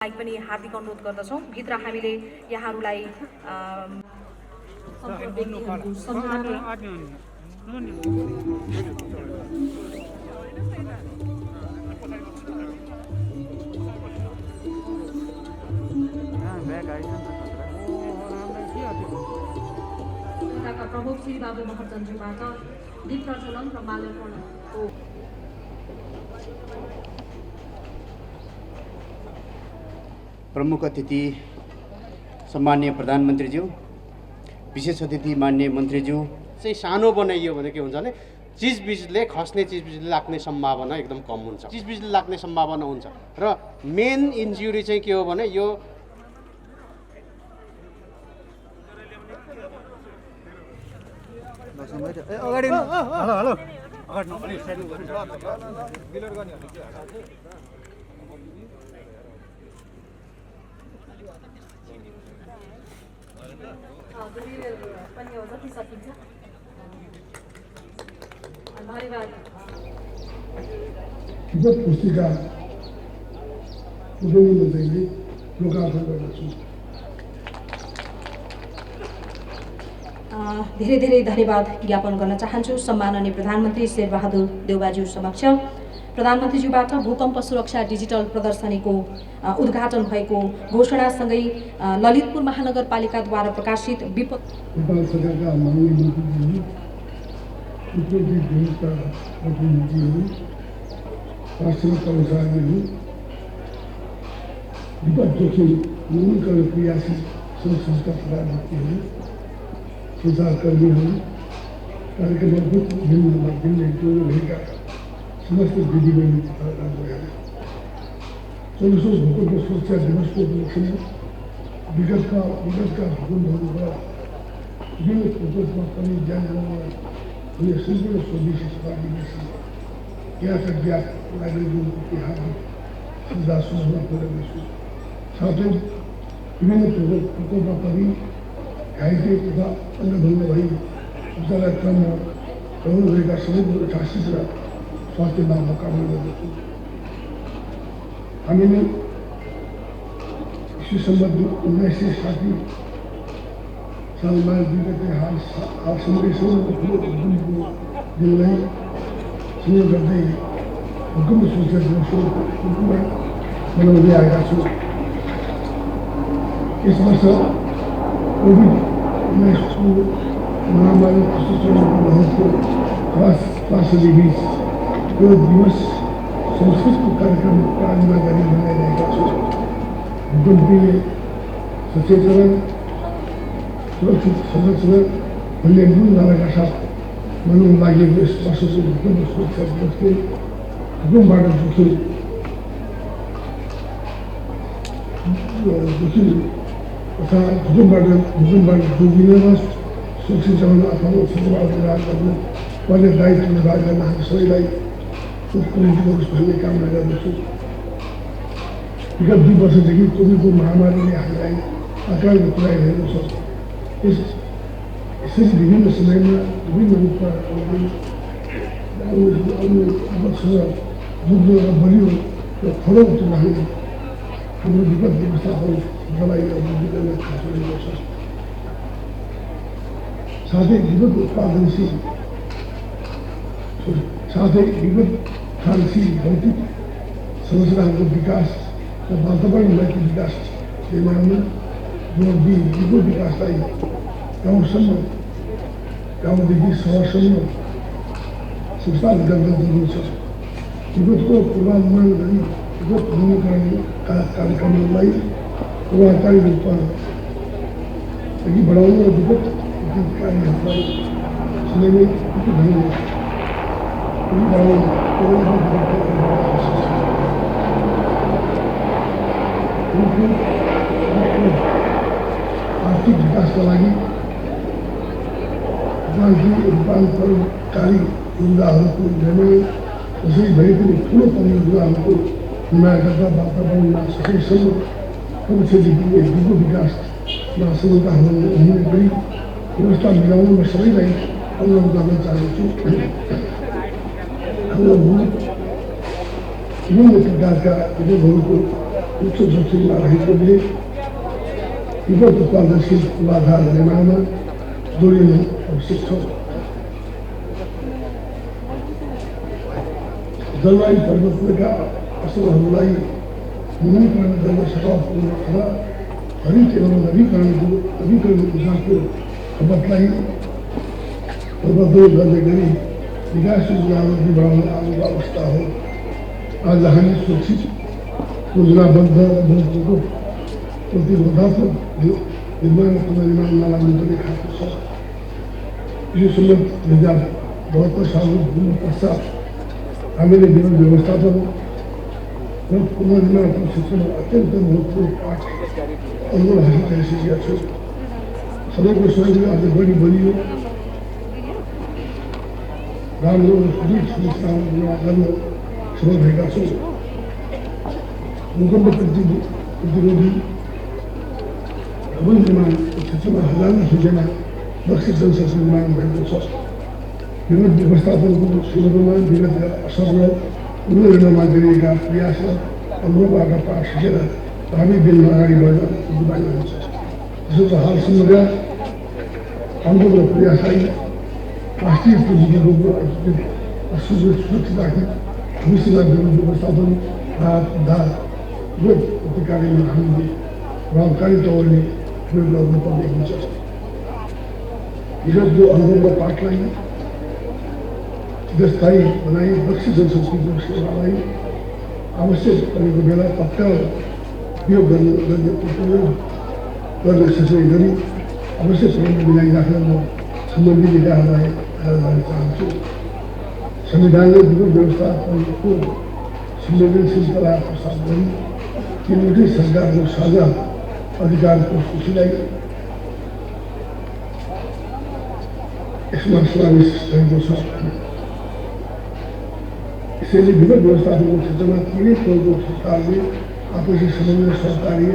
पनि हार्दिक अनुरोध गर्दछौं। भित्र हामीले यहाँहरूलाई प्रमुख श्री बाबु महर्जनज्यूबाट दीप प्रज्वलन र माल्यार्पणको प्रमुख अतिथि सम्माननीय प्रधानमन्त्रीज्यू, विशेष अतिथि माननीय मन्त्रीज्यू चाहिँ सानो बनाइयो भने के हुन्छ भने चिजबिजले खस्ने चिजबिजले लाग्ने सम्भावना एकदम कम हुन्छ। चिजबिजले लाग्ने सम्भावना हुन्छ र मेन इन्जुरी चाहिँ के हो भने यो पुस्तिका मुख्यमन्त्रीले लोकार्पण गर्दछु। धेरै धेरै धन्यवाद ज्ञापन गर्न चाहन्छु सम्माननीय प्रधानमन्त्री शेरबहादुर देउबाज्यू समक्ष। प्रधानमन्त्रीज्यूबाट भूकम्प सुरक्षा डिजिटल प्रदर्शनीको उद्घाटन भएको घोषणासँगै ललितपुर महानगरपालिकाद्वारा प्रकाशित नेपाल सरकारका माननीय मन्त्रीज्यू, मुख्यमन्त्री देशका प्रतिनिधिहरू, राष्ट्रिय कर्मचारीहरू, विपद जोखिम न्यूनीकरण क्रियाशील सङ्घ संस्थाका व्यक्तिहरू, सञ्चारकर्मीहरू, कार्यक्रममा विभिन्न माध्यमले जोडिरहेका समस्त दिदीबहिनी तथा दाजुभाइहरू, 40औं भूकम्प सुरक्षा दिवसको उपलक्ष्यमा विगतका भूकम्पहरूबाट विभिन्न प्रकोपमा पनि ज्यान गुमाउन हुने सम्पूर्ण स्वदेशी सहभागीहरूसँग यहाँका ज्ञात नागरिकहरूको हार्दिक श्रद्धा सुमन पुर्याउँदछु। साथै विभिन्न प्रकोपमा पनि घाइते तथा अन्नभङ्ग भई उपचार क्रममा रहनुभएका सबैको 88 र स्वास्थ्य लाभमा कामना गर्दछु। हामीले ईस्वी सम्बत 1960 सालमा विगतै हालसम्मै सबैभन्दा ठुलो भूकम्पको दिनलाई संयोग गर्दै भूकम्प सुरक्षा दिवसको रूपमा मनाउँदै आएका छौँ। यस वर्ष कोभिड-19 महामारी प्रस्तुत त्रासदीबीच यो दिवस सांस्कृतिक कार्यक्रम प्रारम्भ गरी मनाइरहेका छौँ। भूकम्पीय सचेतना सुरक्षित संरचना भन्ने मूल नाराका साथ मनाउन लागेको यस वर्षको भूकम्प सुरक्षा दिवसले भूकम्पबाट जोखिम तथा भूकम्पबाट जोगिनमा सुरक्षित जगाउन अथवा क्षेत्रबाट राहत गर्न पर्ने दायित्व निर्वाह गर्न हामी सबैलाई उत्प्रेरित गरोस् भन्ने कामना गर्दछु। विगत 2 वर्षदेखि कोभिडको महामारीले हामीलाई आक्रान्त पुर्याइरहेको छ। यसरी विभिन्न समयमा विभिन्न रूपमा आपतसँग जुझ्न र बलियो र खडो उठ्न हाम्रो विपद व्यवस्थापन जलाई अभिवृद्धि गर्न खास गरेको छ। साथै विगतशील भौतिक संरचनाहरूको विकास र वातावरण नैतिक विकास निर्माणमा जोड दिई विगत विकासलाई गाउँसम्म, गाउँदेखि सहरसम्म संस्थागत गर्न जरुरी छ। विगतको पूर्वानुमान गरी विगत न्यूनीकरण कार्यक्रमलाई प्रभावकारी रूपमा अघि बढाउन र विगत कार्यहरूलाई समयमै आर्थिक विकासका लागि रूपान्तरणकारी योजनाहरूको निर्माण जसरी भए पनि ठुलो परियोजनाहरूको निर्माण गर्दा वातावरणमा सकेसम्म कम क्षेत्रदेखि दिगो विकासमा सफलता हुने गरी व्यवस्था मिलाउन म सबैलाई अनुरोध गर्न चाहन्छु। विभिन्न प्रकारका उद्योगहरूको उच्च जोखिममा रहेकोले विगत उत्पादनशील पूर्वाधार निर्माणमा जोडिनु आवश्यक छ। जलवायु परिवर्तनका असरहरूलाई न्यूनीकरण गर्न सफल अथवा हरित एवं नवीकरण ऊर्जाको खपतलाई प्रबन्धन गर्ने गरी विकास योजनाहरू अघि बढाउन आएको अवस्था हो। आज हामी सुरक्षित योजनाबद्ध महत्त्वको प्रतिबद्धतात्मक निर्माण पुनर्निर्माणमा लाग्नुपर्ने खालको छ। यो सम्बन्ध 2072 सालको पश्चात हामीले विभिन्न व्यवस्थापन र पुनर्निर्माणको क्षेत्रमा अत्यन्त महत्त्वपूर्ण पाठ अनुभव हासिल गरिसकेका छौँ। सबैको सहयोगले अझ बढी बलियो राम्रो सुदृढ संस्थाहरू निर्माण गर्न सफल भएका छौँ। भूकम्प प्रतिरोधी भवन निर्माणको क्षेत्रमा हजारौँ सङ्ख्यामा दक्ष जनशक्ति निर्माण भएको छ। विगत व्यवस्थापनको सुरुमा विगतका असर र पुनर्निर्माणमा गरिएका प्रयास र अनुभवबाट पाठ सिकेर भावी दिनमा अगाडि बढ्न उद्यमी हुन्छ। त्यसो त हालसम्मका अनुभव र प्रयासलाई राष्ट्रिय पुँजीको रूपमा सुरक्षित राख्ने भविष्यमा विभिन्न व्यवस्थापन उद्धार प्रतिकार्यमा हामीले प्रभावकारी तवरले प्रयोग गर्नुपर्ने हुन्छ। विगतको अनुभव र पाठलाई दीर्घस्थायी बनाई दक्ष जनशक्तिको सेवालाई आवश्यक परेको बेला तत्काल उपयोग गर्न सक्ने गरी आवश्यक प्रबन्ध मिलाइराख्न म सम्बन्धित निकायहरूलाई गर्न चाहन्छु। संविधानले विगत व्यवस्थापनको संवेदनशीलता प्रस्ताव गरी तीनवटै सरकारको साझा अधिकारको सूचीलाई यसमा समावेश गरेको छ। यसैले विगत व्यवस्थापनको क्षेत्रमा तीनै तहको सरकारले आपसी समन्वय सहकार्य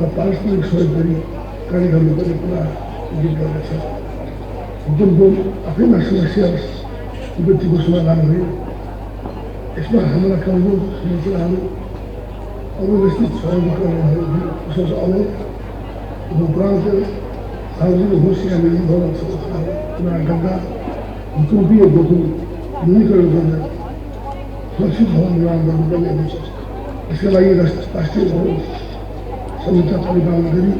र पारस्परिक सहयोग गरी कार्य गर्नुपर्ने कुरा उल्लेख गर्दछ। भूकम्पको आफैमा समस्या विपत्तिको समाधान भयो। यसमा हाम्रा कमजोर संरचनाहरू अव्यवस्थित सहयोगीकरणहरू विशेष अवरोध उपरान्त सार्वजनिक होसिया निर्भर संरचनाहरू गर्दा भूकम्पीय जोखिम न्यूनीकरण गर्न सुरक्षित भवन निर्माण गर्नुपर्ने हुन्छ। यसका लागि राष्ट्रिय भवन संहिता परिपालन गरी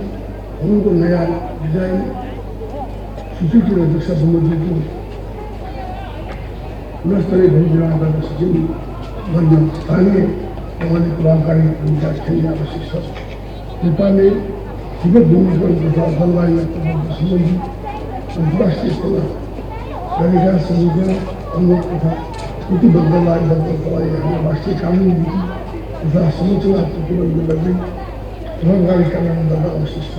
भवनको नयाँ डिजाइन स्वीकृति र दिशा सम्बन्धीको गुणस्तरीय भवन निर्माण गर्न सकिने गर्न स्थानीय तहले प्रभावकारी भूमिका खेल्ने आवश्यक छ। नेपालले विगत भूमिकरण तथा जलवायु सम्बन्धी अन्तर्राष्ट्रिय स्तरमा गरेका संविधान अनुरोध तथा प्रतिबद्धतालाई हाम्रो राष्ट्रिय कानुन नीति तथा संरचना प्रतिबद्ध गर्दै प्रभावकारी कार्यान्वयन गर्न आवश्यक छ।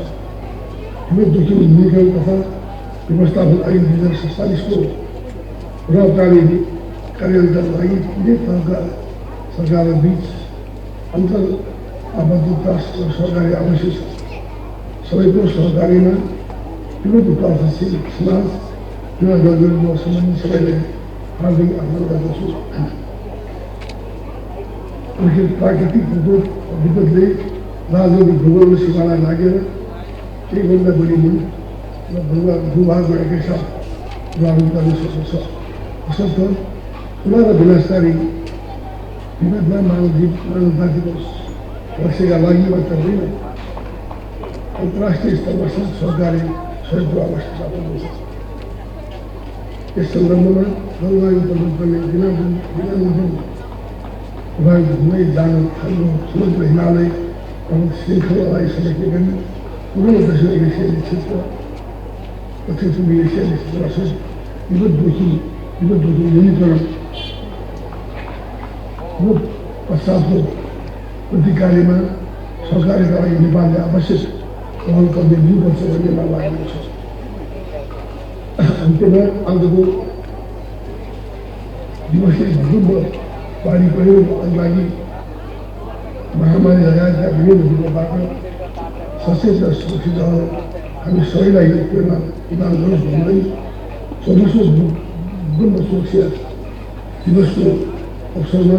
विगत जोखिम न्यूनीकरण तथा व्यवस्थापन ऐन 2047 को प्रभावकारी कार्यान्वयनका लागि तीनै तहका सरकारबीच अन्तर आबद्धता र सहकारी आवश्यक छ। सबैको सहकारीमा विगत उत्पादनशील समाज निर्माण गर्न सम्बन्धी सबैलाई हार्दिक आह्वान गर्दछु। प्राकृतिक विपद विपदले राजनैतिक भूगोल सीमालाई लागेर एकभन्दा बढी मुलुक र भूभागमा एकैसाथ प्रभावित गर्न सक्छ। यसर्थ ठुला र विनाशकारी विगतमा मानवजातिको रक्षाका लागि मात्र होइन अन्तर्राष्ट्रिय स्तरमा सहकारी सहयोगको आवश्यकता पर्दछ। यस सन्दर्भमा जलवायु परिवर्तनले दिनानुदिन प्रभावित हुँदै जान थाल्नु समुद्र हिमालय पर्वत श्रृङ्खलालाई समेट्ने गरी पूर्ण दक्षिण एसियाली क्षेत्र दक्षिण पूर्वी एसियाली क्षेत्रसहित विगत जोखिम न्यूनीकरण र पश्चातको प्रतिकार्यमा सहकारीका लागि नेपालले आवश्यक पहल गर्ने लिनुपर्छ भन्नेमा लागेको छ। अन्त्यमा आजको दिवसले भूकम्प बाढी पहिरो लागि महामारी लगायतका विभिन्न रूपबाट सचेत र सुरक्षित रहन हामी सबैलाई प्रेरणा प्रदान गरोस् भन्दै 24औं भूकम्प सुरक्षा दिवसको अवसरमा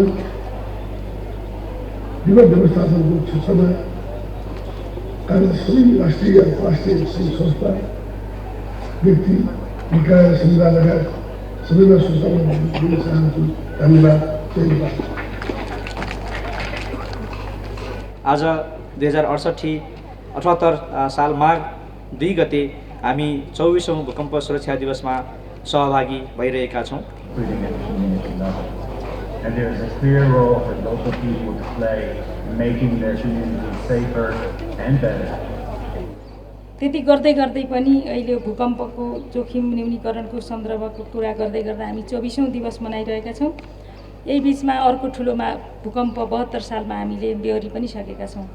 विपद व्यवस्थापनको क्षेत्रमा कार्यरत सबै राष्ट्रिय अन्तर्राष्ट्रिय सङ्घ संस्था व्यक्ति निकाय समुदाय लगायत सबैलाई शुभकामना दिन चाहन्छु। धन्यवाद। आज 2078 साल माघ 2 गते हामी 24औं भूकम्प सुरक्षा दिवसमा सहभागी भइरहेका छौँ। And there is a clear role for local people to play in making their communities safer and better. त्यति गर्दै गर्दै पनि अहिले भूकम्पको जोखिम न्यूनीकरणको सन्दर्भको कुरा गर्दै गर्दा हामी 24औं दिवस मनाइरहेका छौँ। यही बीचमा अर्को ठुलो भूकम्प 72 सालमा हामीले बेहोरी पनि सकेका छौँ।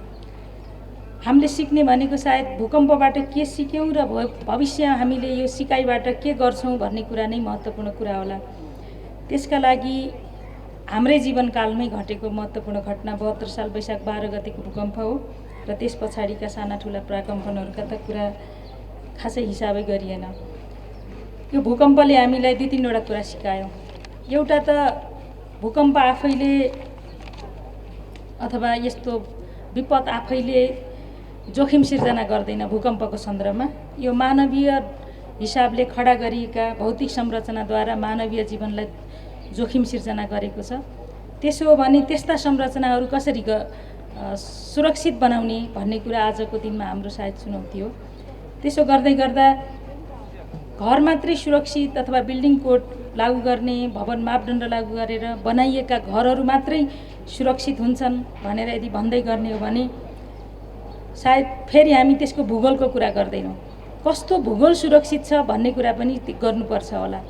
हामीले सिक्ने भनेको सायद भूकम्पबाट के सिक्यौँ र भविष्य हामीले यो सिकाइबाट के गर्छौँ भन्ने कुरा नै महत्त्वपूर्ण कुरा होला। त्यसका लागि हाम्रै जीवनकालमै घटेको महत्त्वपूर्ण घटना 72 साल वैशाख 12 गतेको भूकम्प हो र त्यस पछाडिका साना ठुला प्राकम्पनहरूका त कुरा खासै हिसाबै गरिएन। यो भूकम्पले हामीलाई 2-3वटा कुरा सिकायो। एउटा त भूकम्प आफैले अथवा यस्तो विपद आफैले जोखिम सिर्जना गर्दैन। भूकम्पको सन्दर्भमा यो मानवीय हिसाबले खडा गरिएका भौतिक संरचनाद्वारा मानवीय जीवनलाई जोखिम सिर्जना गरेको छ। त्यसो हो भने त्यस्ता संरचनाहरू कसरी सुरक्षित बनाउने भन्ने कुरा आजको दिनमा हाम्रो सायद चुनौती हो। त्यसो गर्दै गर्दा घर मात्रै सुरक्षित अथवा बिल्डिङ कोड लागू गर्ने, भवन मापदण्ड लागू गरेर बनाइएका घरहरू मात्रै सुरक्षित हुन्छन् भनेर यदि भन्दै गर्ने हो भने सायद फेरि हामी त्यसको भूगोलको कुरा गर्दैनौँ। कस्तो भूगोल सुरक्षित छ भन्ने कुरा पनि गर्नुपर्छ होला।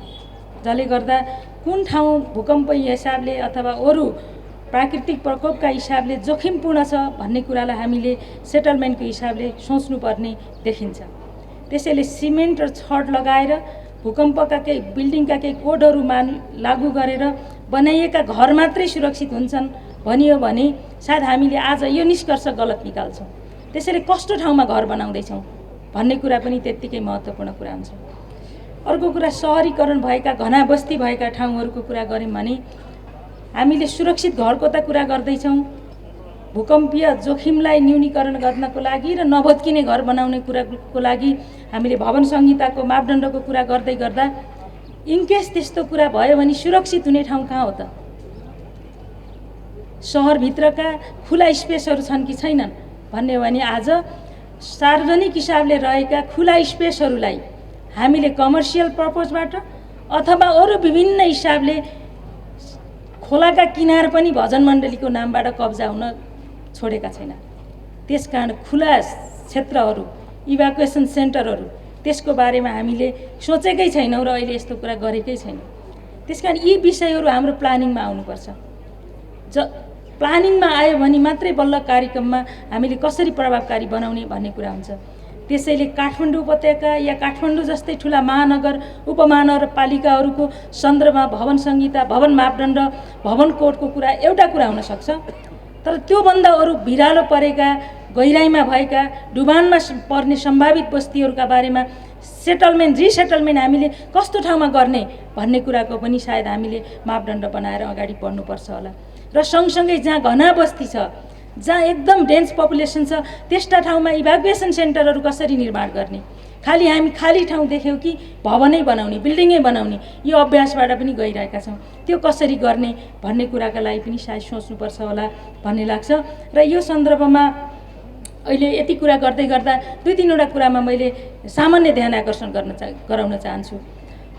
जसले गर्दा कुन ठाउँ भूकम्पीय हिसाबले अथवा अरू प्राकृतिक प्रकोपका हिसाबले जोखिमपूर्ण छ भन्ने कुरालाई हामीले सेटलमेन्टको हिसाबले सोच्नुपर्ने देखिन्छ। त्यसैले सिमेन्ट र छड लगाएर भूकम्पका केही बिल्डिङका केही कोडहरू लागू गरेर बनाइएका घर मात्रै सुरक्षित हुन्छन् भनियो भने सायद हामीले आज यो निष्कर्ष गलत निकाल्छौँ। त्यसैले कस्तो ठाउँमा घर बनाउँदैछौँ भन्ने कुरा पनि त्यत्तिकै महत्त्वपूर्ण कुरा हुन्छ। अर्को कुरा सहरीकरण भएका घना बस्ती भएका ठाउँहरूको कुरा गऱ्यौँ भने हामीले सुरक्षित घरको त कुरा गर्दैछौँ। भूकम्पीय जोखिमलाई न्यूनीकरण गर्नको लागि र नभत्किने घर बनाउने कुराको लागि हामीले भवन संहिताको मापदण्डको कुरा गर्दै गर्दा इनकेस त्यस्तो कुरा भयो भने सुरक्षित हुने ठाउँ कहाँ हो त? सहरभित्रका खुला स्पेसहरू छन् कि छैनन् भन्ने हो भने आज सार्वजनिक हिसाबले रहेका खुला स्पेसहरूलाई हामीले कमर्सियल पर्पजबाट अथवा अरू विभिन्न हिसाबले खोलाका किनार पनि भजन मण्डलीको नामबाट कब्जा हुन छोडेका छैन। त्यसकारण खुला क्षेत्रहरू, इभ्याकुएसन सेन्टरहरू त्यसको बारेमा हामीले सोचेकै छैनौँ र अहिले यस्तो कुरा गरेकै छैनौँ। त्यसकारण यी विषयहरू हाम्रो प्लानिङमा आउनुपर्छ। प्लानिङमा आयो भने मात्रै बल्ल कार्यक्रममा हामीले कसरी प्रभावकारी बनाउने भन्ने कुरा हुन्छ। त्यसैले काठमाडौँ उपत्यका या काठमाडौँ जस्तै ठुला महानगर, उपमहानगरपालिकाहरूको सन्दर्भमा भवन संहिता, भवन मापदण्ड, भवन कोडको कुरा एउटा कुरा हुन सक्छ। तर त्योभन्दा अरू भिरालो परेका, गहिराइमा भएका, डुबानमा पर्ने सम्भावित बस्तीहरूका बारेमा सेटलमेन्ट, रिसेटलमेन्ट हामीले कस्तो ठाउँमा गर्ने भन्ने कुराको पनि सायद हामीले मापदण्ड बनाएर अगाडि बढ्नुपर्छ होला। र सँगसँगै जहाँ घना बस्ती छ, जहाँ एकदम डेन्स पपुलेसन छ, त्यस्ता ठाउँमा इभ्याकुएसन सेन्टरहरू कसरी निर्माण गर्ने? हामी खाली ठाउँ देख्यौँ कि भवनै बनाउने, बिल्डिङै बनाउने, यो अभ्यासबाट पनि गइरहेका छौँ। त्यो कसरी गर्ने भन्ने कुराका लागि पनि सायद सोच्नुपर्छ होला भन्ने लाग्छ। र यो सन्दर्भमा अहिले यति कुरा गर्दै गर्दा 2-3वटा कुरामा मैले सामान्य ध्यान आकर्षण गराउन चाहन्छु।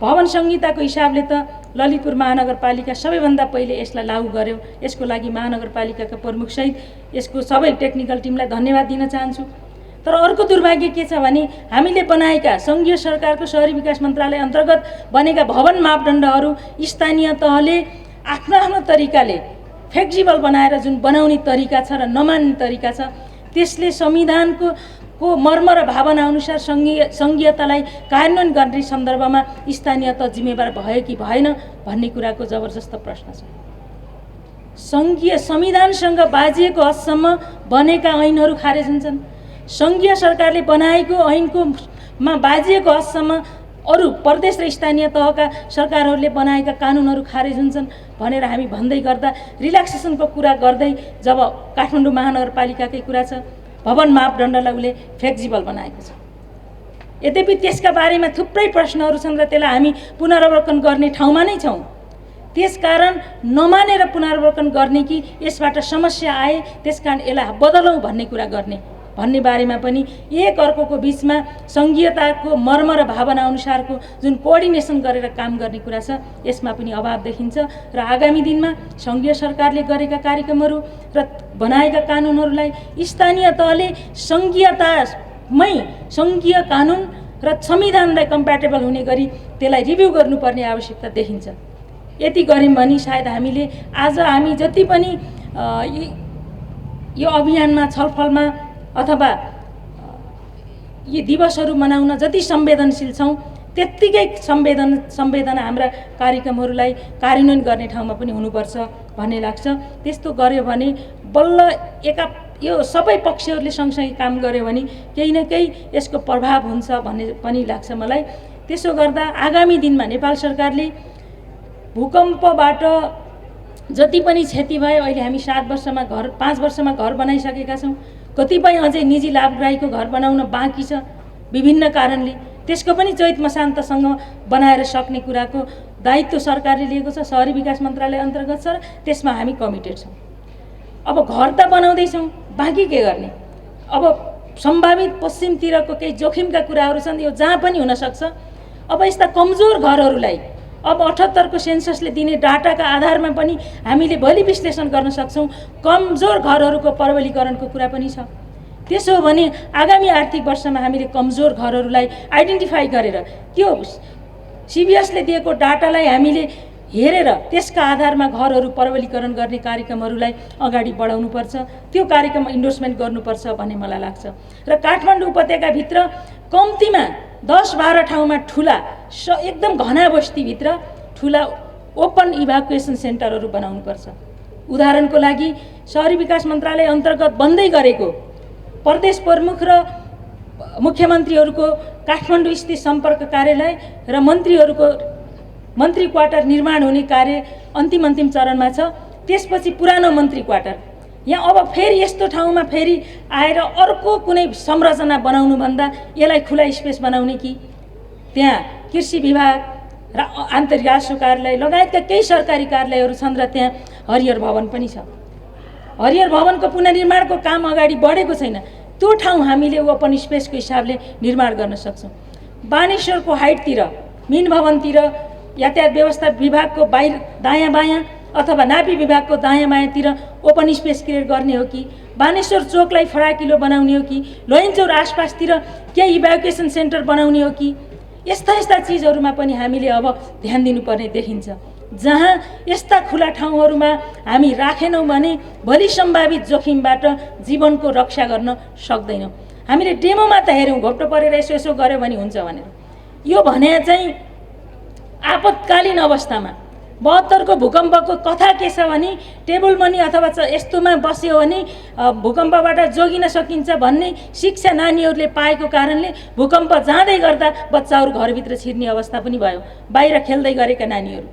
भवन संहिताको हिसाबले त ललितपुर महानगरपालिका सबैभन्दा पहिले यसलाई लागू गर्यो। यसको लागि महानगरपालिकाका प्रमुखसहित यसको सबै टेक्निकल टिमलाई धन्यवाद दिन चाहन्छु। तर अर्को दुर्भाग्य के छ भने हामीले बनाएका सङ्घीय सरकारको शहरी विकास मन्त्रालय अन्तर्गत बनेका भवन मापदण्डहरू स्थानीय तहले आफ्नो आफ्नो तरिकाले फ्लेक्सिबल बनाएर जुन बनाउने तरिका छ र नमान्ने तरिका छ, त्यसले संविधानको मर्म र भावना अनुसार सङ्घीयतालाई कार्यान्वयन गर्ने सन्दर्भमा स्थानीय तह जिम्मेवार भयो कि भएन भन्ने कुराको जबरजस्त प्रश्न छ। सङ्घीय संविधानसँग बाजिएको हदसम्म बनेका ऐनहरू खारेज हुन्छन्। सङ्घीय सरकारले बनाएको ऐनको बाजिएको हदसम्म अरू प्रदेश र स्थानीय तहका सरकारहरूले बनाएका कानुनहरू खारेज हुन्छन् भनेर हामी भन्दै गर्दा रिल्याक्सेसनको कुरा गर्दै जब काठमाडौँ महानगरपालिकाकै कुरा छ, भवन मापदण्डलाई उसले फ्लेक्जिबल बनाएको छ। यद्यपि त्यसका बारेमा थुप्रै प्रश्नहरू छन् र त्यसलाई हामी पुनरावलोकन गर्ने ठाउँमा नै छौँ। त्यसकारण नमानेर पुनरावलोकन गर्ने कि यसबाट समस्या आए त्यसकारण यसलाई बदलौँ भन्ने कुरा गर्ने भन्ने बारेमा पनि एक अर्कोको बिचमा सङ्घीयताको मर्म र भावना अनुसारको जुन कोअर्डिनेसन गरेर काम गर्ने कुरा छ यसमा पनि अभाव देखिन्छ र आगामी दिनमा सङ्घीय सरकारले गरेका कार्यक्रमहरू र बनाएका कानुनहरूलाई स्थानीय तहले सङ्घीयतामै सङ्घीय कानुन र संविधानलाई कम्प्याटेबल हुने गरी त्यसलाई रिभ्यू गर्नुपर्ने आवश्यकता देखिन्छ। यति गऱ्यौँ भने सायद हामीले आज हामी जति पनि यो अभियानमा छलफलमा अथवा यी दिवसहरू मनाउन जति संवेदनशील छौँ त्यत्तिकै संवेदना हाम्रा कार्यक्रमहरूलाई कार्यान्वयन गर्ने ठाउँमा पनि हुनुपर्छ भन्ने लाग्छ। त्यस्तो गर्यो भने बल्ल यो सबै पक्षहरूले सँगसँगै काम गर्यो भने केही न केही यसको प्रभाव हुन्छ भन्ने पनि लाग्छ मलाई। त्यसो गर्दा आगामी दिनमा नेपाल सरकारले भूकम्पबाट जति पनि क्षति भयो, अहिले हामी 5 वर्षमा घर बनाइसकेका छौँ। कतिपय अझै निजी लाभग्राहीको घर बनाउन बाँकी छ विभिन्न कारणले, त्यसको पनि चैत मसान्तसँग बनाएर सक्ने कुराको दायित्व सरकारले लिएको छ, शहरी विकास मन्त्रालय अन्तर्गत छ र त्यसमा हामी कमिटेड छौँ। अब घर त बनाउँदैछौँ, बाँकी के गर्ने? अब सम्भावित पश्चिमतिरको केही जोखिमका कुराहरू छन्, यो जहाँ पनि हुनसक्छ। अब यस्ता कमजोर घरहरूलाई अब 78को सेन्ससले दिने डाटाका आधारमा पनि हामीले भोलि विश्लेषण गर्न सक्छौँ। कमजोर घरहरूको परबलीकरणको कुरा पनि छ। त्यसो हो भने आगामी आर्थिक वर्षमा हामीले कमजोर घरहरूलाई आइडेन्टिफाई गरेर त्यो सिबिएसले दिएको डाटालाई हामीले हेरेर त्यसका आधारमा घरहरू परबलीकरण गर्ने कार्यक्रमहरूलाई अगाडि बढाउनुपर्छ। त्यो कार्यक्रम इन्डोर्समेन्ट गर्नुपर्छ भन्ने मलाई लाग्छ। र काठमाडौँ उपत्यकाभित्र कम्तीमा 10-12 ठाउँमा ठुला एकदम घना बस्तीभित्र ठुला ओपन इभ्याकुएसन सेन्टरहरू बनाउनुपर्छ। उदाहरणको लागि शहरी विकास मन्त्रालय अन्तर्गत बन्दै गरेको प्रदेश प्रमुख र मुख्यमन्त्रीहरूको काठमाडौँ स्थित सम्पर्क कार्यालय र मन्त्रीहरूको मन्त्री क्वार्टर निर्माण हुने कार्य अन्तिम चरणमा छ। त्यसपछि पुरानो मन्त्री क्वार्टर यहाँ अब फेरि यस्तो ठाउँमा फेरि आएर अर्को कुनै संरचना बनाउनुभन्दा यसलाई खुला स्पेस बनाउने कि त्यहाँ कृषि विभाग र आन्तरिक राजस्व कार्यालय लगायतका केही सरकारी कार्यालयहरू छन् र त्यहाँ हरिहर भवन पनि छ। हरिहर भवनको पुनर्निर्माणको काम अगाडि बढेको छैन। त्यो ठाउँ हामीले ओपन स्पेसको हिसाबले निर्माण गर्न सक्छौँ। बानेश्वरको हाइटतिर मिन भवनतिर यातायात व्यवस्था विभागको बाहिर दायाँ बायाँ अथवा नापी विभागको दायाँ बायाँतिर ओपन स्पेस क्रिएट गर्ने हो कि बानेश्वर चोकलाई फराकिलो बनाउने हो कि लोयनचौर आसपासतिर केही इभ्याकुएसन सेन्टर बनाउने हो कि यस्ता चिजहरूमा पनि हामीले अब ध्यान दिनुपर्ने देखिन्छ। जहाँ यस्ता खुला ठाउँहरूमा हामी राखेनौँ भने भोलि सम्भावित जोखिमबाट जीवनको रक्षा गर्न सक्दैनौँ। हामीले डेमोमा त हेऱ्यौँ घोप्टो परेर यसो गऱ्यो भने हुन्छ भनेर। यो भने चाहिँ आपतकालीन अवस्थामा 72को भूकम्पको कथा के छ भने टेबल मनी अथवा यस्तोमा बस्यो भने भूकम्पबाट जोगिन सकिन्छ भन्ने शिक्षा नानीहरूले पाएको कारणले भूकम्प जाँदै गर्दा बच्चाहरू घरभित्र छिर्ने अवस्था पनि भयो, बाहिर खेल्दै गरेका नानीहरू।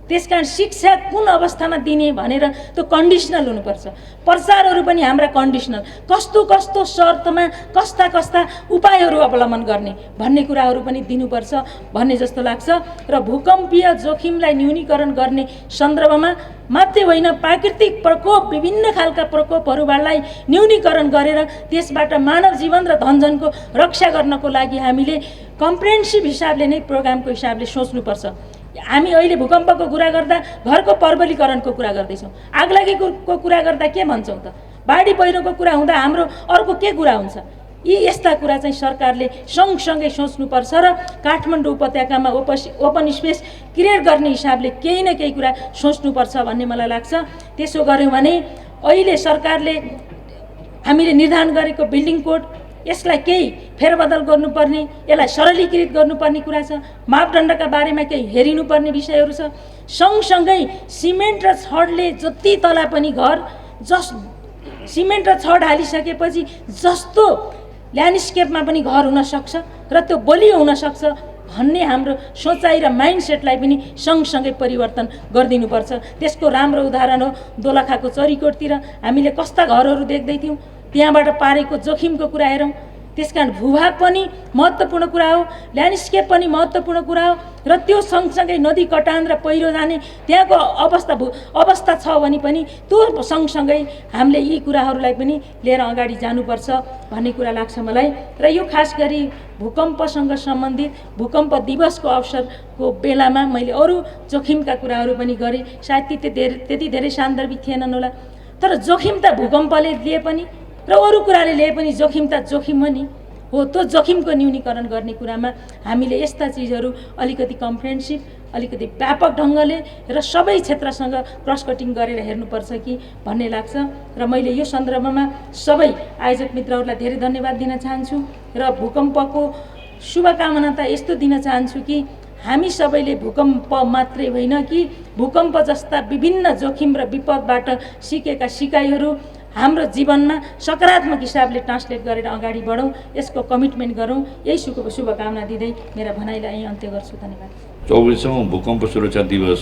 त्यसकारण शिक्षा कुन अवस्थामा दिने भनेर त्यो कन्डिसनल हुनुपर्छ। प्रचारहरू पनि हाम्रा कन्डिसनल, कस्तो शर्तमा कस्ता उपायहरू अवलम्बन गर्ने भन्ने कुराहरू पनि दिनुपर्छ भन्ने जस्तो लाग्छ। र भूकम्पीय जोखिमलाई न्यूनीकरण गर्ने सन्दर्भमा मात्रै होइन, प्राकृतिक प्रकोप विभिन्न खालका प्रकोपहरूलाई न्यूनीकरण गरेर त्यसबाट मानव जीवन र धनजनको रक्षा गर्नको लागि हामीले कम्प्रिहेन्सिभ हिसाबले नै प्रोग्रामको हिसाबले सोच्नुपर्छ। हामी अहिले भूकम्पको कुरा गर्दा घरको परबलीकरणको कुरा गर्दैछौँ, आगलागीको कुरा गर्दा के भन्छौँ त? बाढी पहिरोको कुरा हुँदा हाम्रो अर्को के कुरा हुन्छ? यी यस्ता कुरा चाहिँ सरकारले सँगसँगै सोच्नुपर्छ र काठमाडौँ उपत्यकामा ओपन स्पेस क्रिएट गर्ने हिसाबले केही न केही कुरा सोच्नुपर्छ भन्ने मलाई लाग्छ। त्यसो गऱ्यौँ भने अहिले सरकारले हामीले निर्धारण गरेको बिल्डिङ कोड यसलाई केही फेरबदल गर्नुपर्ने, यसलाई सरलीकृत गर्नुपर्ने कुरा छ। मापदण्डका बारेमा केही हेरिनुपर्ने विषयहरू छ। सँगसँगै सिमेन्ट र छडले जति तला पनि घर सिमेन्ट र छड हालिसकेपछि जस्तो ल्यान्डस्केपमा पनि घर हुन सक्छ र त्यो बलियो हुन सक्छ भन्ने हाम्रो सोचाइ र माइन्डसेटलाई पनि सँगसँगै परिवर्तन गरिदिनुपर्छ। त्यसको राम्रो उदाहरण हो दोलखाको चरीकोटतिर हामीले कस्ता घरहरू देख्दै थियौँ, त्यहाँबाट पारेको जोखिमको कुरा हेरौँ। त्यसकारण भूभाग पनि महत्त्वपूर्ण कुरा हो, ल्यान्डस्केप पनि महत्त्वपूर्ण कुरा हो र त्यो सँगसँगै नदी कटान र पहिरो जाने त्यहाँको अवस्था छ भने पनि त्यो सँगसँगै हामीले यी कुराहरूलाई पनि लिएर अगाडि जानुपर्छ भन्ने कुरा लाग्छ मलाई। र यो खास गरी भूकम्पसँग सम्बन्धित भूकम्प दिवसको अवसरको बेलामा मैले अरू जोखिमका कुराहरू पनि गरेँ। सायद त्यति धेरै सान्दर्भिक थिएनन् होला, तर जोखिम त भूकम्पले लिए पनि र अरू कुराले लिए पनि जोखिम त जोखिम हो नि हो। त्यो जोखिमको न्यूनीकरण गर्ने कुरामा हामीले यस्ता चिजहरू अलिकति कम्प्रिहेन्सिभ, अलिकति व्यापक ढङ्गले र सबै क्षेत्रसँग क्रस कटिङ गरेर हेर्नुपर्छ कि भन्ने लाग्छ। र मैले यो सन्दर्भमा सबै आयोजक मित्रहरूलाई धेरै धन्यवाद दिन चाहन्छु र भूकम्पको शुभकामना त यस्तो दिन चाहन्छु कि हामी सबैले भूकम्प मात्रै होइन कि भूकम्प जस्ता विभिन्न जोखिम र विपदबाट सिकेका सिकाइहरू हाम्रो जीवनमा सकारात्मक हिसाबले ट्रान्सलेट गरेर अगाडि बढौँ, यसको कमिटमेन्ट गरौँ। यही शुभकामना दिँदै मेरा भनाइलाई यहीँ अन्त्य गर्छु। धन्यवाद। 24औं भूकम्प सुरक्षा दिवस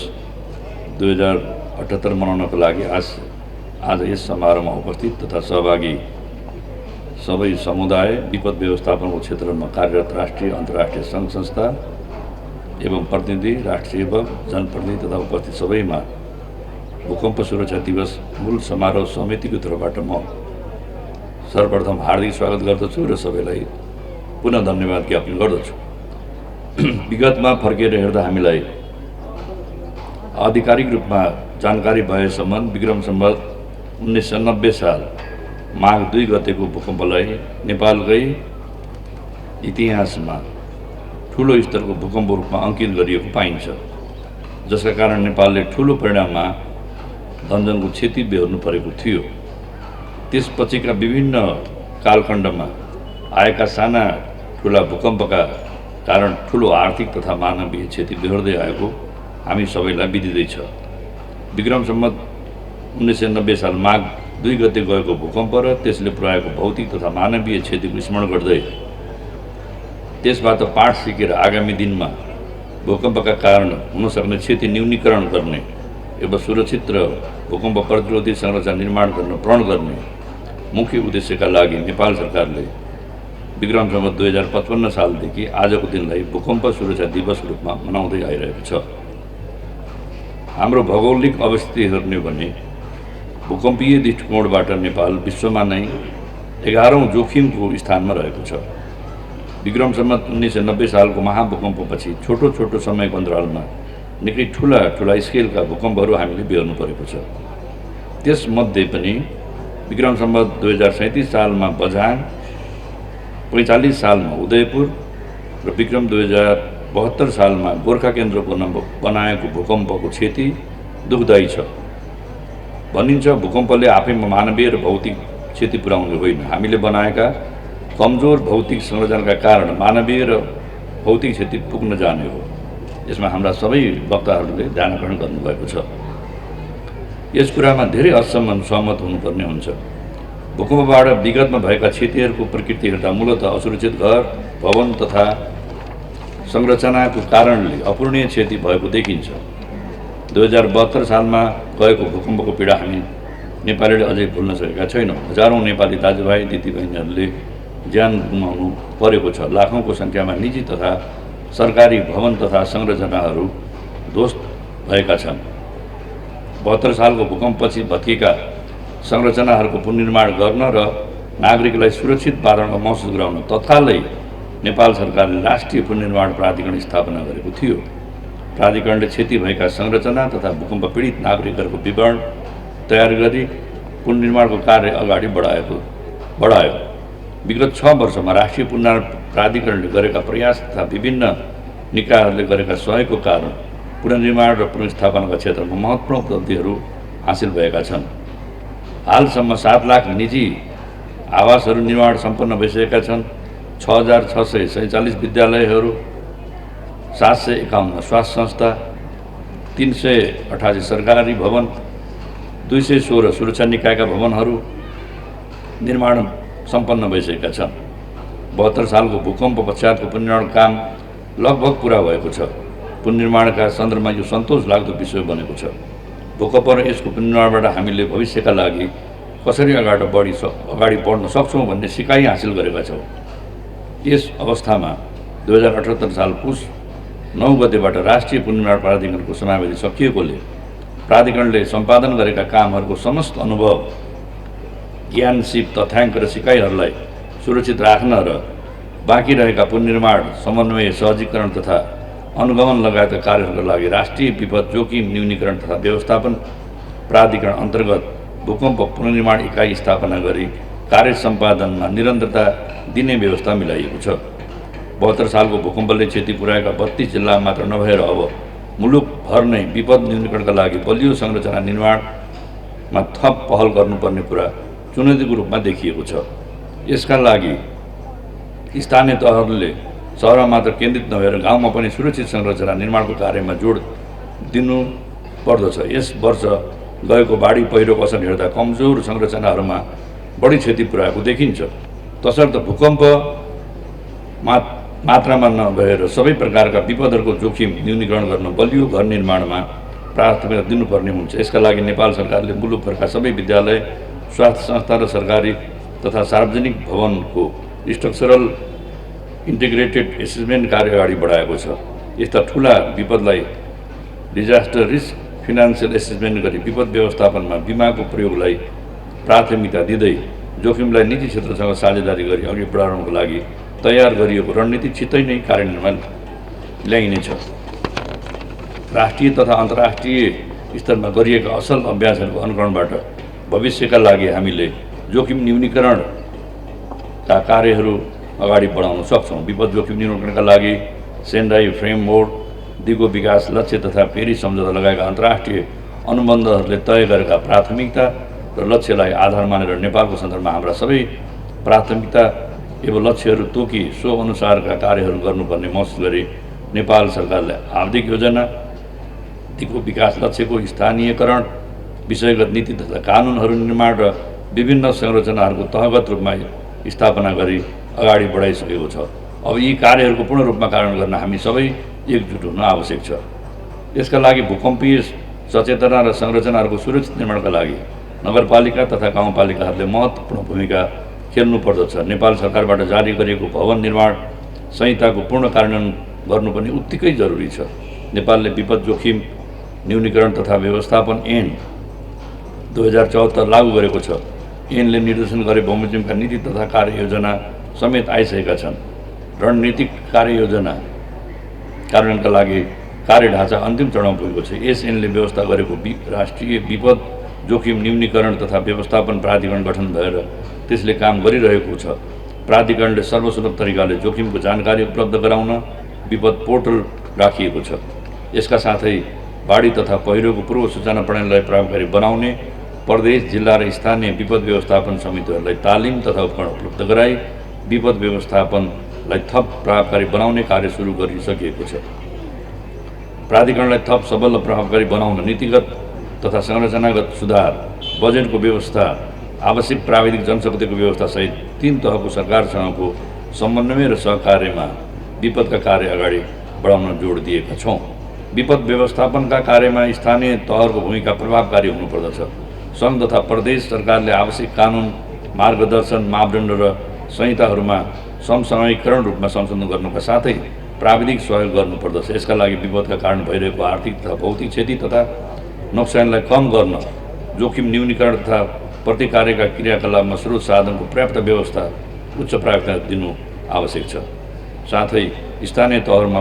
2078 मनाउनको लागि आज यस समारोहमा उपस्थित तथा सहभागी सबै समुदाय, विपद व्यवस्थापनको क्षेत्रमा कार्यरत राष्ट्रिय अन्तर्राष्ट्रिय सङ्घ संस्था एवं प्रतिनिधि, राष्ट्र सेवक, जनप्रतिनिधि तथा उपस्थित सबैमा भूकम्प सुरक्षा दिवस मूल समारोह समितिको तर्फबाट म सर्वप्रथम हार्दिक स्वागत गर्दछु र सबैलाई पुनः धन्यवाद ज्ञापन गर्दछु। विगतमा फर्केर हेर्दा हामीलाई आधिकारिक रूपमा जानकारी भएसम्म विक्रम सम्वत 1990 साल माघ 2 गतेको भूकम्पलाई नेपालकै इतिहासमा ठुलो स्तरको भूकम्प रूपमा अङ्कित गरिएको पाइन्छ, जसका कारण नेपालले ठुलो परिमाणमा धनजनको क्षति बेहोर्नु परेको थियो। त्यसपछिका विभिन्न कालखण्डमा आएका साना ठुला भूकम्पका कारण ठुलो आर्थिक तथा मानवीय क्षति बेहोर्दै आएको हामी सबैलाई विदितै छ। विक्रम सम्वत 1990 साल माघ 2 गते गएको भूकम्प र त्यसले पुर्याएको भौतिक तथा मानवीय क्षतिको स्मरण गर्दै त्यसबाट पाठ सिकेर आगामी दिनमा भूकम्पका कारण हुनसक्ने क्षति न्यूनीकरण गर्ने एवं सुरक्षित र भूकम्प प्रतिरोधी संरचना निर्माण गर्न प्रण गर्ने मुख्य उद्देश्यका लागि नेपाल सरकारले विक्रम सम्वत 2055 सालदेखि आजको दिनलाई भूकम्प सुरक्षा दिवसको रूपमा मनाउँदै आइरहेको छ। हाम्रो भौगोलिक अवस्थिति हेर्ने भने भूकम्पीय दृष्टिकोणबाट नेपाल विश्वमा नै 11औं जोखिमको स्थानमा रहेको छ। विक्रम सम्वत 1990 सालको महाभूकम्पपछि छोटो छोटो समयको अन्तरालमा निकै ठुला स्केलका भूकम्पहरू हामीले बेहोर्नु परेको छ। त्यसमध्ये पनि विक्रम सम्वत 2037 सालमा बझाङ, 45 सालमा उदयपुर र विक्रम 2072 सालमा गोर्खा केन्द्रको बनाएको भूकम्पको क्षति दुःखदायी छ। भनिन्छ भूकम्पले आफैमा मानवीय र भौतिक क्षति पुर्याउने होइन, हामीले बनाएका कमजोर भौतिक संरचनाका कारण मानवीय र भौतिक क्षति पुग्न जाने हो। यसमा हाम्रा सबै वक्ताहरूले ध्यानाकर्षण गर्नुभएको छ। यस कुरामा धेरै हदसम्म सहमत हुनुपर्ने हुन्छ। भूकम्पबाट विगतमा भएका क्षतिहरूको प्रकृति हेर्दा मूलतः असुरक्षित घर, भवन तथा संरचनाको कारणले अपूर्णीय क्षति भएको देखिन्छ। 2072 सालमा गएको भूकम्पको पीडा हामी नेपालीले अझै भुल्न सकेका छैनौँ। हजारौँ नेपाली दाजुभाइ दिदीबहिनीहरूले ज्यान गुमाउनु परेको छ। लाखौँको सङ्ख्यामा निजी तथा सरकारी भवन तथा संरचनाहरू ध्वस्त भएका छन्। 72 सालको भूकम्पपछि भत्किएका संरचनाहरूको पुनर्निर्माण गर्न र नागरिकलाई सुरक्षित वातावरणमा महसुस गराउन तत्कालै नेपाल सरकारले राष्ट्रिय पुनर्निर्माण प्राधिकरण स्थापना गरेको थियो। प्राधिकरणले क्षति भएका संरचना तथा भूकम्प पीडित नागरिकहरूको विवरण तयार गरी पुनर्निर्माणको कार्य अगाडि बढायो। विगत 6 वर्षमा राष्ट्रिय पुनर्निर्माण प्राधिकरणले गरेका प्रयास तथा विभिन्न निकायहरूले गरेका सहयोगको कारण पुनर्निर्माण र पुनर्स्थापनाका क्षेत्रमा महत्त्वपूर्ण उपलब्धिहरू हासिल भएका छन्। हालसम्म 7 लाख निजी आवासहरू निर्माण सम्पन्न भइसकेका छन्। 6647 विद्यालयहरू, 751 स्वास्थ्य संस्था, 388 सरकारी भवन, 216 सुरक्षा निकायका भवनहरू निर्माण सम्पन्न भइसकेका छन्। 72 सालको भूकम्प पश्चातको पुनर्निर्माण काम लगभग पुरा भएको छ। पुनर्निर्माणका सन्दर्भमा यो सन्तोष लाग्दो विषय बनेको छ। भूकम्प र यसको पुनर्निर्माणबाट हामीले भविष्यका लागि कसरी अगाडि बढ्न सक्छौँ भन्ने सिकाइ हासिल गरेका छौँ। यस अवस्थामा 2078 साल पुस 9 गतेबाट राष्ट्रिय पुनर्निर्माण प्राधिकरणको समावेशी सकिएकोले प्राधिकरणले सम्पादन गरेका कामहरूको समस्त अनुभव, ज्ञान, सिप, तथ्याङ्क र सिकाइहरूलाई सुरक्षित राख्न र बाँकी रहेका पुनर्निर्माण, समन्वय, सहजीकरण तथा अनुगमन लगायतका कार्यहरूका लागि राष्ट्रिय विपद जोखिम न्यूनीकरण तथा व्यवस्थापन प्राधिकरण अन्तर्गत भूकम्प पुनर्निर्माण इकाइ स्थापना गरी कार्य सम्पादनमा निरन्तरता दिने व्यवस्था मिलाइएको छ। 72 सालको भूकम्पले क्षति पुर्याएका 32 जिल्ला मात्र नभएर अब मुलुकभर नै विपद न्यूनीकरणका लागि बलियो संरचना निर्माणमा थप पहल गर्नुपर्ने कुरा चुनौतीको रूपमा देखिएको छ। यसका लागि स्थानीय तहहरूले सहरमा मात्र केन्द्रित नभएर गाउँमा पनि सुरक्षित संरचना निर्माणको कार्यमा जोड दिनु पर्दछ। यस वर्ष गएको बाढी पहिरोको असर हेर्दा कमजोर संरचनाहरूमा बढी क्षति पुर्याएको देखिन्छ। तसर्थ भूकम्प मात्रामा नभएर सबै प्रकारका विपदहरूको जोखिम न्यूनीकरण गर्न बलियो घर निर्माणमा प्राथमिकता दिनुपर्ने हुन्छ। यसका लागि नेपाल सरकारले मुलुकभरका सबै विद्यालय, स्वास्थ्य संस्था र सरकारी तथा सार्वजनिक भवनको स्ट्रक्चरल इन्टिग्रेटेड एसेसमेन्ट कार्य अगाडि बढाएको छ। यस्ता ठुला विपदलाई डिजास्टर रिस्क फिनान्सियल एसेसमेन्ट गरी विपद व्यवस्थापनमा बिमाको प्रयोगलाई प्राथमिकता दिँदै जोखिमलाई नीति क्षेत्रसँग साझेदारी गरी अघि बढाउनको लागि तयार गरिएको रणनीति छिट्टै नै कार्यान्वयनमा ल्याइनेछ। राष्ट्रिय तथा अन्तर्राष्ट्रिय स्तरमा गरिएका असल अभ्यासहरूको अनुकरणबाट भविष्यका लागि हामीले जोखिम न्यूनीकरणका कार्यहरू अगाडि बढाउन सक्छौँ। विपद जोखिम न्यूनीकरणका लागि सेन्डाई फ्रेमवर्क, दिगो विकास लक्ष्य तथा पेरिस सम्झौता लगाएका अन्तर्राष्ट्रिय अनुबन्धहरूले तय गरेका प्राथमिकता र लक्ष्यलाई आधार मानेर नेपालको सन्दर्भमा हाम्रा सबै प्राथमिकता एवं लक्ष्यहरू तोकी सो अनुसारका कार्यहरू गर्नुपर्ने महसुस गरी नेपाल सरकारले आर्थिक योजना, दिगो विकास लक्ष्यको स्थानीयकरण, विषयगत नीति तथा कानुनहरू निर्माण र विभिन्न संरचनाहरूको तहगत रूपमा स्थापना गरी अगाडि बढाइसकेको छ। अब यी कार्यहरूको पूर्ण रूपमा कार्यान्वयन गर्न हामी सबै एकजुट हुन आवश्यक छ। यसका लागि भूकम्पीय सचेतना र संरचनाहरूको सुरक्षित निर्माणका लागि नगरपालिका तथा गाउँपालिकाहरूले महत्त्वपूर्ण भूमिका खेल्नु पर्दछ। नेपाल सरकारबाट जारी गरिएको भवन निर्माण संहिताको पूर्ण कार्यान्वयन गर्नु पनि उत्तिकै जरुरी छ। नेपालले विपद जोखिम न्यूनीकरण तथा व्यवस्थापन ऐन 2074 लागू गरेको छ। ऐनले निर्देशन गरे बमोजिमका नीति तथा कार्ययोजना समेत आइसकेका छन्। रणनीतिक कार्ययोजना कार्यान्वयनका लागि कार्यढाँचा अन्तिम चरणमा पुगेको छ। यस ऐनले व्यवस्था गरेको राष्ट्रिय विपद जोखिम न्यूनीकरण तथा व्यवस्थापन प्राधिकरण गठन भएर त्यसले काम गरिरहेको छ। प्राधिकरणले सर्वसुलभ तरिकाले जोखिमको जानकारी उपलब्ध गराउन विपद पोर्टल राखिएको छ। यसका साथै बाढी तथा पहिरोको पूर्व सूचना प्रणालीलाई प्रभावकारी बनाउने प्रदेश, जिल्ला र स्थानीय विपद व्यवस्थापन समितिहरूलाई तालिम तथा उपकरण उपलब्ध गराई विपद व्यवस्थापनलाई थप प्रभावकारी बनाउने कार्य सुरु गरिसकिएको छ। प्राधिकरणलाई थप सबल र प्रभावकारी बनाउन नीतिगत तथा संरचनागत सुधार, बजेटको व्यवस्था, आवश्यक प्राविधिक जनशक्तिको व्यवस्था सहित 3 तहको सरकारसँगको समन्वय र सहकार्यमा विपदका कार्य अगाडि बढाउन जोड दिएका छौँ। विपद व्यवस्थापनका कार्यमा स्थानीय तहहरूको भूमिका प्रभावकारी हुनुपर्दछ। सङ्घ तथा प्रदेश सरकारले आवश्यक कानुन, मार्गदर्शन, मापदण्ड र संहिताहरूमा समसामयिकरण रूपमा संशोधन गर्नुका साथै प्राविधिक सहयोग गर्नुपर्दछ। यसका लागि विपदका कारण भइरहेको आर्थिक तथा भौतिक क्षति तथा नोक्सानलाई कम गर्न जोखिम न्यूनीकरण तथा प्रतिकार्यका क्रियाकलापमा स्रोत साधनको पर्याप्त व्यवस्था उच्च प्राथमिकता दिनु आवश्यक छ। साथै स्थानीय तहहरूमा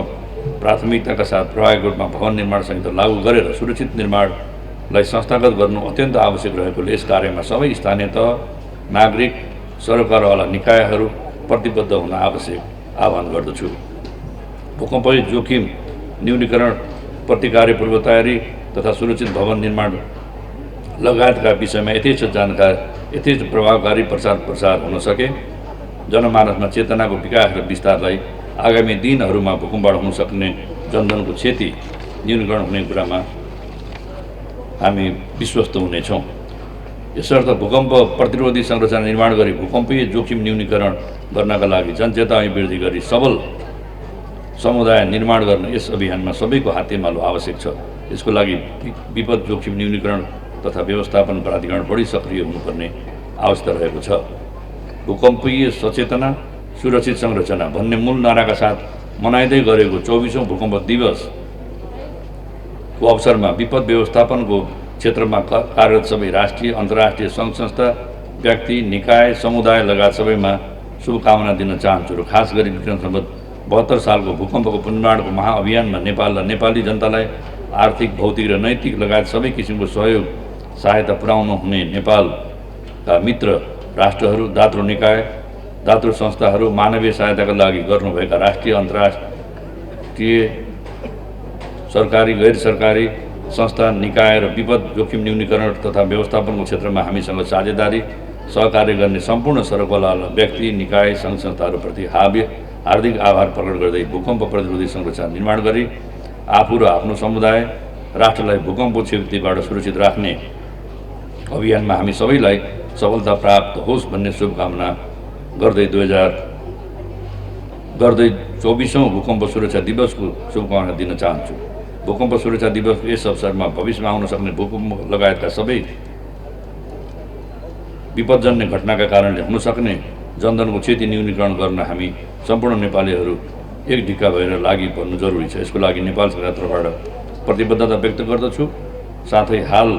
प्राथमिकताका साथ प्रभावित रूपमा भवन निर्माण संहिता लागू गरेर सुरक्षित निर्माणलाई संस्थागत गर्नु अत्यन्त आवश्यक रहेकोले यस कार्यमा सबै स्थानीय तह, नागरिक, सरकारवाला निकायहरू प्रतिबद्ध हुन आवश्यक आह्वान गर्दछु। भूकम्प जोखिम न्यूनीकरण, प्रतिकार्य पूर्व तयारी तथा सुरक्षित भवन निर्माण लगायतका विषयमा यथेष्ट जानकारी, यथेष्ट प्रभावकारी प्रचार हुन सके जनमानसमा चेतनाको विकास र विस्तारलाई आगामी दिनहरूमा भूकम्पबाट हुन सक्ने जनधनको क्षति न्यूनीकरण हुने कुरामा हामी विश्वस्त हुनेछौँ। यसर्थ भूकम्प प्रतिरोधी संरचना निर्माण गरी भूकम्पीय जोखिम न्यूनीकरण गर्नका लागि जनचेतना वृद्धि गरी सबल समुदाय निर्माण गर्न यस अभियानमा सबैको हातेमालो आवश्यक छ। यसको लागि विपद जोखिम न्यूनीकरण तथा व्यवस्थापन प्राधिकरण बढी सक्रिय हुनुपर्ने आवश्यकता रहेको छ। भूकम्पीय सचेतना सुरक्षित संरचना भन्ने मूल नाराका साथ मनाइँदै गरेको 24औं भूकम्प दिवसको अवसरमा विपद व्यवस्थापनको क्षेत्रमा कार्यरत सबै राष्ट्रिय अन्तर्राष्ट्रिय सङ्घ संस्था व्यक्ति निकाय समुदाय लगायत सबैमा शुभकामना दिन चाहन्छु र खास गरी विक्रम सम्वत 72 सालको भूकम्पको पुनर्निर्माणको महाअभियानमा नेपाल र नेपाली जनतालाई आर्थिक भौतिक र नैतिक लगायत सबै किसिमको सहयोग सहायता पुर्याउनु हुने नेपालका मित्र राष्ट्रहरू दातृ निकाय दातृ संस्थाहरू मानवीय सहायताका लागि गर्नुभएका राष्ट्रिय अन्तर्राष्ट्रिय सरकारी गैर सरकारी संस्था निकाय र विपद जोखिम न्यूनीकरण तथा व्यवस्थापनको क्षेत्रमा हामीसँग साझेदारी सहकार्य गर्ने सम्पूर्ण सर्वकला व्यक्ति निकाय सङ्घ संस्थाहरूप्रति हार्दिक आभार प्रकट गर्दै भूकम्प प्रतिरोधी संरचना निर्माण गरी आफू र आफ्नो समुदाय राष्ट्रलाई भूकम्पको क्षतिबाट सुरक्षित राख्ने अभियानमा हामी सबैलाई सफलता प्राप्त होस् भन्ने शुभकामना गर्दै 24औं भूकम्प सुरक्षा दिवसको शुभकामना दिन चाहन्छु। भूकम्प सुरक्षा दिवसको यस अवसरमा भविष्यमा आउन सक्ने भूकम्प लगायतका सबै विपदजन्य घटनाका कारणले हुन सक्ने जनधनको क्षति न्यूनीकरण गर्न हामी सम्पूर्ण नेपालीहरू एक ढिक्का भएर लागि पर्नु जरुरी छ। यसको लागि नेपाल सरकार तर्फबाट प्रतिबद्धता व्यक्त गर्दछु। साथै हाल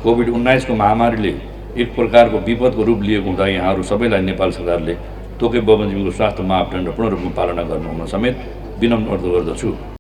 कोभिड-19 को महामारीले एक प्रकारको विपदको रूप लिएको हुँदा यहाँहरू सबैलाई नेपाल सरकारले तोके बमोजिमको स्वास्थ्य मापदण्ड पूर्ण रूपमा पालना गर्नुहुन समेत विनम्र अनुरोध गर्दछु।